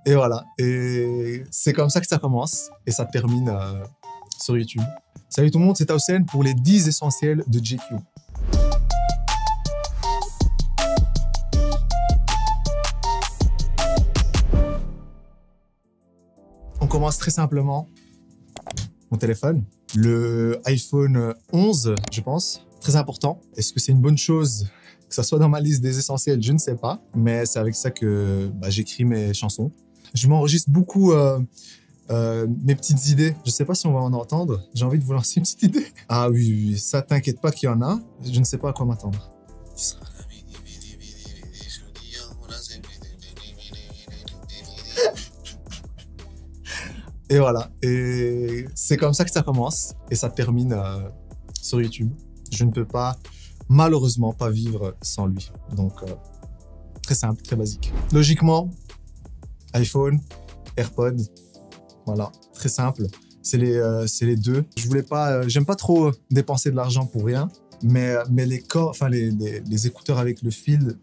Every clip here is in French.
Et voilà. Et c'est comme ça que ça commence. Et ça termine sur YouTube. Salut tout le monde, c'est Tausen pour les 10 essentiels de JQ. On commence très simplement. Mon téléphone. Le iPhone 11, je pense. Très important. Est-ce que c'est une bonne chose que ça soit dans ma liste des essentiels? Je ne sais pas. Mais c'est avec ça que j'écris mes chansons. Je m'enregistre beaucoup mes petites idées. Je ne sais pas si on va en entendre. J'ai envie de vous lancer une petite idée. Ah oui, ça t'inquiète pas qu'il y en a. Je ne sais pas à quoi m'attendre. Et voilà. Et c'est comme ça que ça commence. Et ça termine sur YouTube. Je ne peux pas, malheureusement, pas vivre sans lui. Donc, très simple, très basique. Logiquement, iPhone, AirPods, voilà, très simple. C'est les deux. Je voulais pas, j'aime pas trop dépenser de l'argent pour rien, mais les écouteurs avec le fil,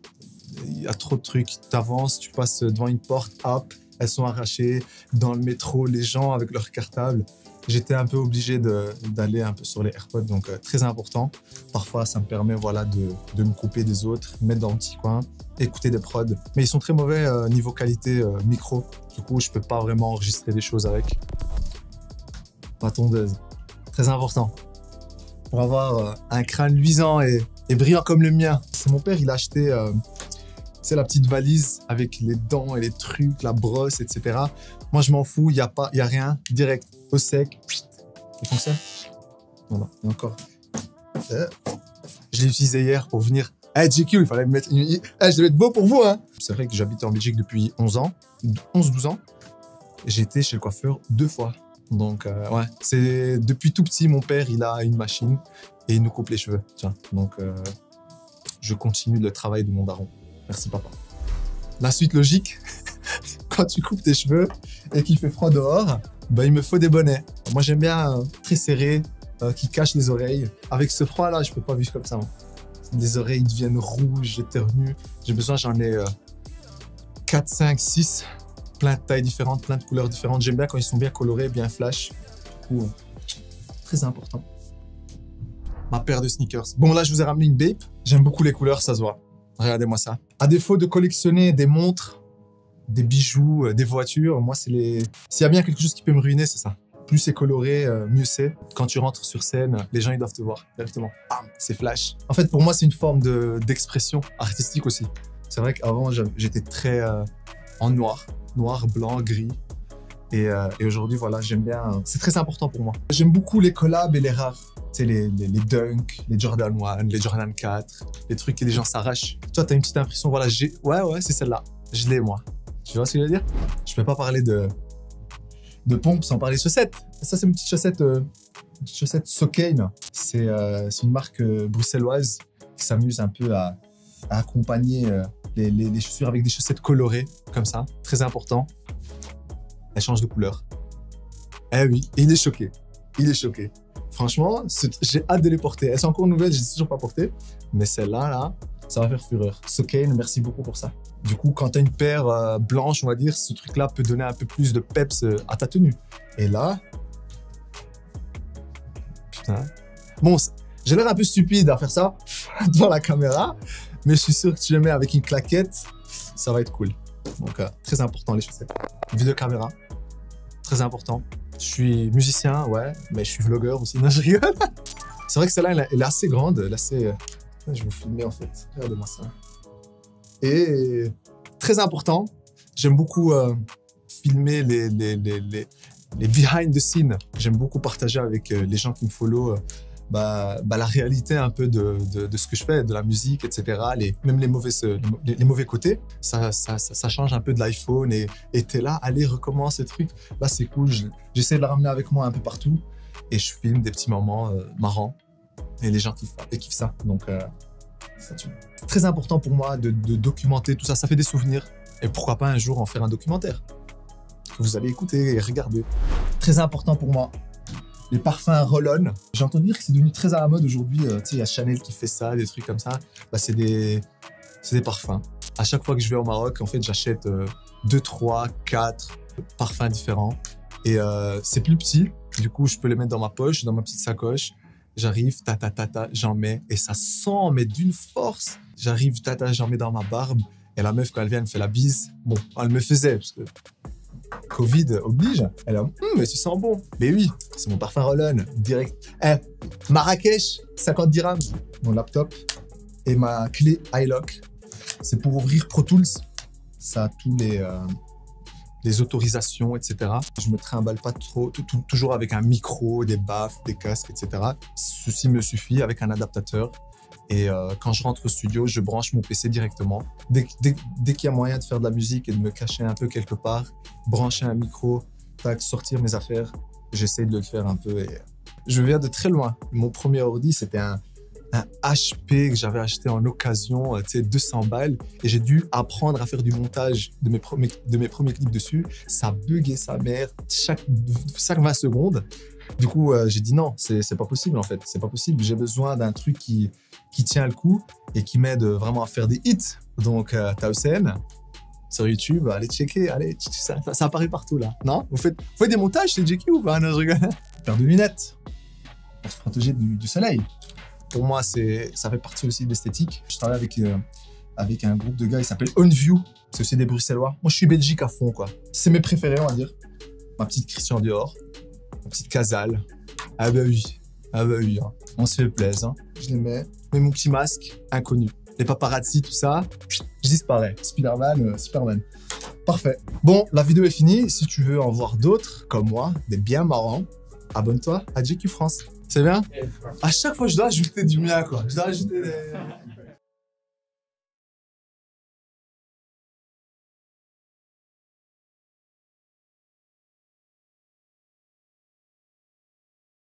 il y a trop de trucs. Tu avances, tu passes devant une porte, hop, elles sont arrachées. Dans le métro, les gens avec leur cartable. J'étais un peu obligé d'aller un peu sur les AirPods, donc très important. Parfois, ça me permet de me couper des autres, mettre dans un petit coin, écouter des prods. Mais ils sont très mauvais niveau qualité micro. Du coup, je peux pas vraiment enregistrer des choses avec. Ma tondeuse, très important. Pour avoir un crâne luisant et brillant comme le mien. C'est mon père, il a acheté c'est la petite valise avec les dents et les trucs, la brosse, etc. Moi, je m'en fous, il y a rien, direct, au sec. C'est comme ça. Voilà, et encore. Je l'ai utilisé hier pour venir. JQ, il fallait me mettre je devais être beau pour vous, hein. C'est vrai que j'habite en Belgique depuis 11-12 ans. J'ai été chez le coiffeur 2 fois. Donc, ouais, c'est depuis tout petit, mon père, il a une machine et il nous coupe les cheveux. Tiens, donc, je continue le travail de mon daron. Merci, papa. La suite logique, quand tu coupes tes cheveux et qu'il fait froid dehors, il me faut des bonnets. Moi, j'aime bien très serré, qui cachent les oreilles. Avec ce froid-là, je peux pas vivre comme ça. Moi. Les oreilles deviennent rouges, éternues. J'ai besoin, j'en ai 4, 5, 6, plein de tailles différentes, plein de couleurs différentes. J'aime bien quand ils sont bien colorés, bien flash. Du coup, très important. Ma paire de sneakers. Bon, là, je vous ai ramené une Bape. J'aime beaucoup les couleurs, ça se voit. Regardez-moi ça. À défaut de collectionner des montres, des bijoux, des voitures, moi, c'est les... S'il y a bien quelque chose qui peut me ruiner, c'est ça. Plus c'est coloré, mieux c'est. Quand tu rentres sur scène, les gens, ils doivent te voir directement. Bam, c'est flash. En fait, pour moi, c'est une forme d'expression artistique aussi. C'est vrai qu'avant, j'étais très en noir. Noir, blanc, gris. Et aujourd'hui, voilà, j'aime bien... C'est très important pour moi. J'aime beaucoup les collabs et les rares. C'est les Dunk, les Jordan 1, les Jordan 4, les trucs que les gens s'arrachent. Toi, t'as une petite impression, voilà, ouais, c'est celle-là. Je l'ai, moi. Tu vois ce que je veux dire? Je peux pas parler de pompe sans parler de chaussettes. Ça, c'est une petite chaussette Sokane. C'est une marque bruxelloise qui s'amuse un peu à accompagner les chaussures avec des chaussettes colorées, comme ça. Très important. Elle change de couleur. Eh oui, et il est choqué. Il est choqué. Franchement, j'ai hâte de les porter. Elles sont encore nouvelles, je ne les ai toujours pas portées. Mais celle-là, là, ça va faire fureur. Sokane, merci beaucoup pour ça. Du coup, quand tu as une paire blanche, on va dire, ce truc-là peut donner un peu plus de peps à ta tenue. Et là... Putain. Bon, j'ai l'air un peu stupide à faire ça devant la caméra. Mais je suis sûr que tu les mets avec une claquette, ça va être cool. Donc, très important, les chaussettes. Vidéo caméra, très important. Je suis musicien, ouais, mais je suis vlogueur aussi. Non, je rigole. C'est vrai que celle-là, elle est assez grande. Elle est assez... Je vais vous filmer, en fait. Regardez-moi ça. Et très important, j'aime beaucoup filmer les behind the scenes. J'aime beaucoup partager avec les gens qui me follow la réalité un peu de ce que je fais, de la musique, etc. Même les mauvais côtés, ça change un peu de l'iPhone et t'es là, allez, recommence ce truc. Là, c'est cool, j'essaie de la ramener avec moi un peu partout et je filme des petits moments marrants et les gens kiffent ça. Donc, c'est très important pour moi de documenter tout ça. Ça fait des souvenirs et pourquoi pas un jour en faire un documentaire que vous allez écouter et regarder. Très important pour moi Les parfums roll-on. J'ai entendu dire que c'est devenu très à la mode aujourd'hui. Tu sais, il y a Chanel qui fait ça, des trucs comme ça. Bah, c'est des parfums. À chaque fois que je vais au Maroc, en fait, j'achète 2, 3, 4 parfums différents. Et c'est plus petit. Du coup, je peux les mettre dans ma poche, dans ma petite sacoche. J'arrive, j'en mets. Et ça sent, mais d'une force. J'arrive, j'en mets dans ma barbe. Et la meuf, quand elle vient, elle me fait la bise. Bon, elle me faisait, parce que Covid oblige. Elle a mais tu sens bon. Mais oui, c'est mon parfum roll-on, direct. Marrakech, 50 dirhams. Mon laptop et ma clé iLock. C'est pour ouvrir Pro Tools. Ça a tous les autorisations, etc. Je me trimballe pas trop, toujours avec un micro, des baffes, des casques, etc. Ceci me suffit avec un adaptateur. Et quand je rentre au studio, je branche mon PC directement. Dès qu'il y a moyen de faire de la musique et de me cacher un peu quelque part, brancher un micro, sortir mes affaires, j'essaie de le faire un peu. Et je viens de très loin. Mon premier ordi, c'était un HP que j'avais acheté en occasion, tu sais, 200 balles. Et j'ai dû apprendre à faire du montage de mes premiers clips dessus. Ça buguait sa mère chaque 20 secondes. Du coup, j'ai dit non, c'est pas possible en fait. C'est pas possible. J'ai besoin d'un truc qui tient le coup et qui m'aide vraiment à faire des hits. Donc, Taosen, sur YouTube, allez checker, allez, ça apparaît partout là. Non? Vous faites des montages chez JQ ou pas? Non, je rigole. Faire de lunettes pour se protéger du soleil. Pour moi, ça fait partie aussi de l'esthétique. Je travaille avec un groupe de gars, il s'appelle OnView. C'est aussi des Bruxellois. Moi, je suis Belgique à fond, quoi. C'est mes préférés, on va dire. Ma petite Christian Dior, ma petite Casal. Ah bah oui, hein. On se fait plaisir. Hein. Je les mets mon petit masque, inconnu. Les paparazzi, tout ça, je disparais. Spider-Man, Superman. Parfait. Bon, la vidéo est finie. Si tu veux en voir d'autres, comme moi, des bien marrants, abonne-toi à JQ France. C'est bien? À chaque fois, je dois ajouter du mien, quoi. Je dois ajouter des...